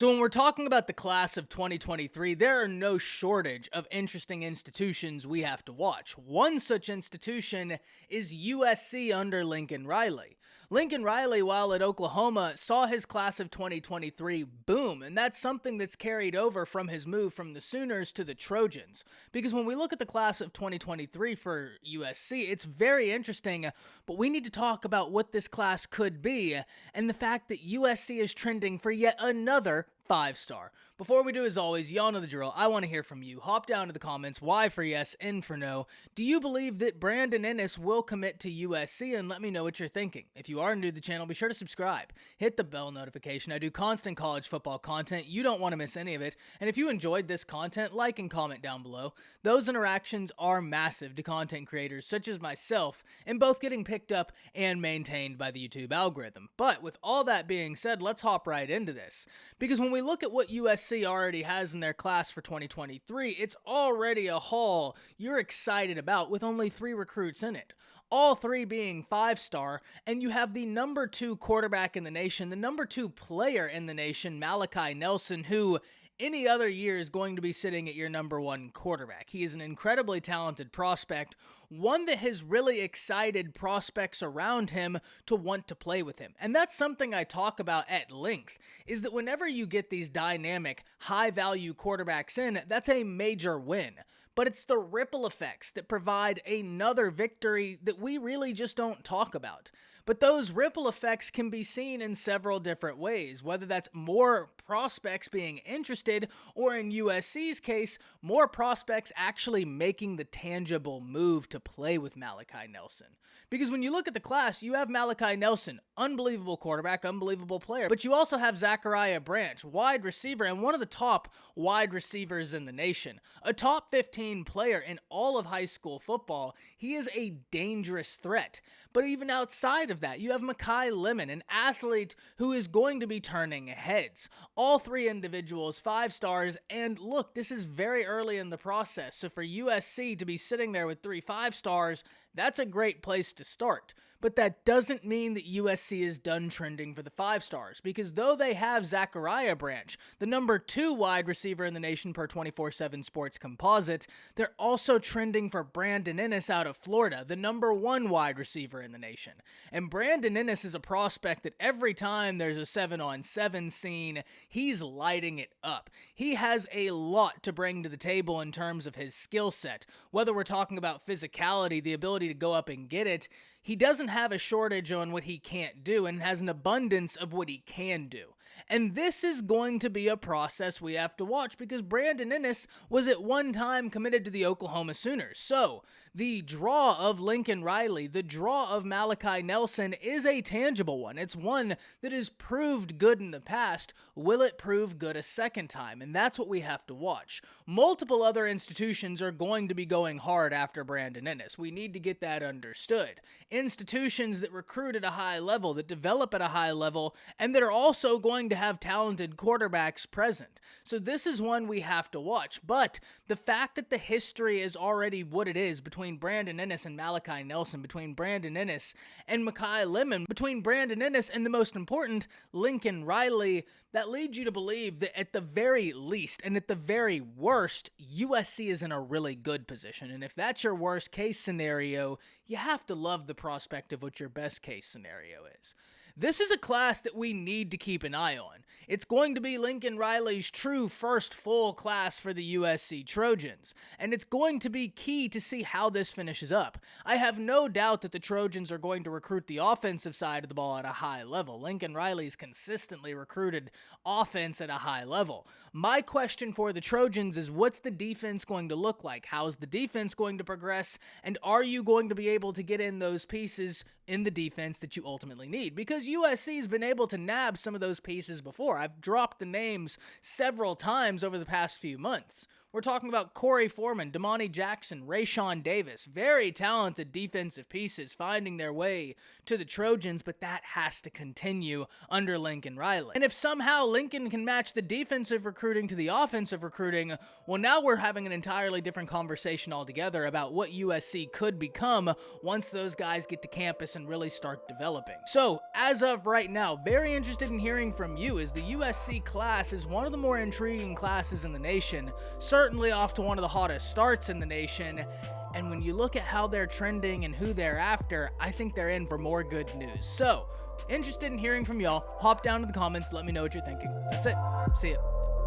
So when we're talking about the class of 2023, there are no shortage of interesting institutions we have to watch. One such institution is USC under Lincoln Riley. Lincoln Riley, while at Oklahoma, saw his class of 2023 boom, and that's something that's carried over from his move from the Sooners to the Trojans. Because when we look at the class of 2023 for USC, it's very interesting, but we need to talk about what this class could be, and the fact that USC is trending for yet another 5-star. Before we do, as always, y'all know the drill. I want to hear from you. Hop down to the comments. Y for yes, N for no. Do you believe that Brandon Inniss will commit to USC? And let me know what you're thinking. If you are new to the channel, be sure to subscribe. Hit the bell notification. I do constant college football content. You don't want to miss any of it. And if you enjoyed this content, like and comment down below. Those interactions are massive to content creators such as myself, in both getting picked up and maintained by the YouTube algorithm. But with all that being said, let's hop right into this. Because when we look at what USC already has in their class for 2023, it's already a haul you're excited about with only 3 recruits in it. All 3 being 5-star, and you have the number 2 quarterback in the nation, the number 2 player in the nation, Malachi Nelson, who any other year is going to be sitting at your number 1 quarterback. He is an incredibly talented prospect, one that has really excited prospects around him to want to play with him. And that's something I talk about at length, is that whenever you get these dynamic, high-value quarterbacks in, that's a major win. But it's the ripple effects that provide another victory that we really just don't talk about. But those ripple effects can be seen in several different ways, whether that's more prospects being interested, or in USC's case, more prospects actually making the tangible move to play with Malachi Nelson. Because when you look at the class, you have Malachi Nelson, unbelievable quarterback, unbelievable player, but you also have Zachariah Branch, wide receiver, and one of the top wide receivers in the nation. A top 15 player in all of high school football. He is a dangerous threat. But even outside of that, you have Makai Lemon, an athlete who is going to be turning heads. All 3 individuals, 5 stars, and look, this is very early in the process, so for USC to be sitting there with 3 5-stars, that's a great place to start. But that doesn't mean that USC is done trending for the 5-stars, because though they have Zachariah Branch, the number 2 wide receiver in the nation per 24/7 Sports Composite, they're also trending for Brandon Inniss out of Florida, the number 1 wide receiver in the nation. And Brandon Inniss is a prospect that every time there's a 7-on-7 scene, he's lighting it up. He has a lot to bring to the table in terms of his skill set, whether we're talking about physicality, the ability to go up and get it. He doesn't have a shortage on what he can't do and has an abundance of what he can do. And this is going to be a process we have to watch because Brandon Inniss was at one time committed to the Oklahoma Sooners. So the draw of Lincoln Riley, the draw of Malachi Nelson is a tangible one. It's one that has proved good in the past. Will it prove good a second time? And that's what we have to watch. Multiple other institutions are going to be going hard after Brandon Inniss. We need to get that understood. Institutions that recruit at a high level, that develop at a high level, and that are also going to have talented quarterbacks present. So this is one we have to watch. But the fact that the history is already what it is between Brandon Inniss and Malachi Nelson, between Brandon Inniss and Makai Lemon, between Brandon Inniss and the most important, Lincoln Riley, that leads you to believe that at the very least and at the very worst, USC is in a really good position. And if that's your worst case scenario, you have to love the prospect of what your best case scenario is. This is a class that we need to keep an eye on. It's going to be Lincoln Riley's true first full class for the USC Trojans, and it's going to be key to see how this finishes up. I have no doubt that the Trojans are going to recruit the offensive side of the ball at a high level. Lincoln Riley's consistently recruited offense at a high level. My question for the Trojans is, what's the defense going to look like? How's the defense going to progress? And are you going to be able to get in those pieces in the defense that you ultimately need? Because USC's been able to nab some of those pieces before. I've dropped the names several times over the past few months. We're talking about Corey Foreman, Damani Jackson, Rayshawn Davis, very talented defensive pieces finding their way to the Trojans, but that has to continue under Lincoln Riley. And if somehow Lincoln can match the defensive recruiting to the offensive recruiting, well, now we're having an entirely different conversation altogether about what USC could become once those guys get to campus and really start developing. So, as of right now, very interested in hearing from you, as the USC class is one of the more intriguing classes in the nation, certainly off to one of the hottest starts in the nation. And when you look at how they're trending and who they're after, I think they're in for more good news. So, interested in hearing from y'all. Hop down to the comments, let me know what you're thinking. That's it. See ya.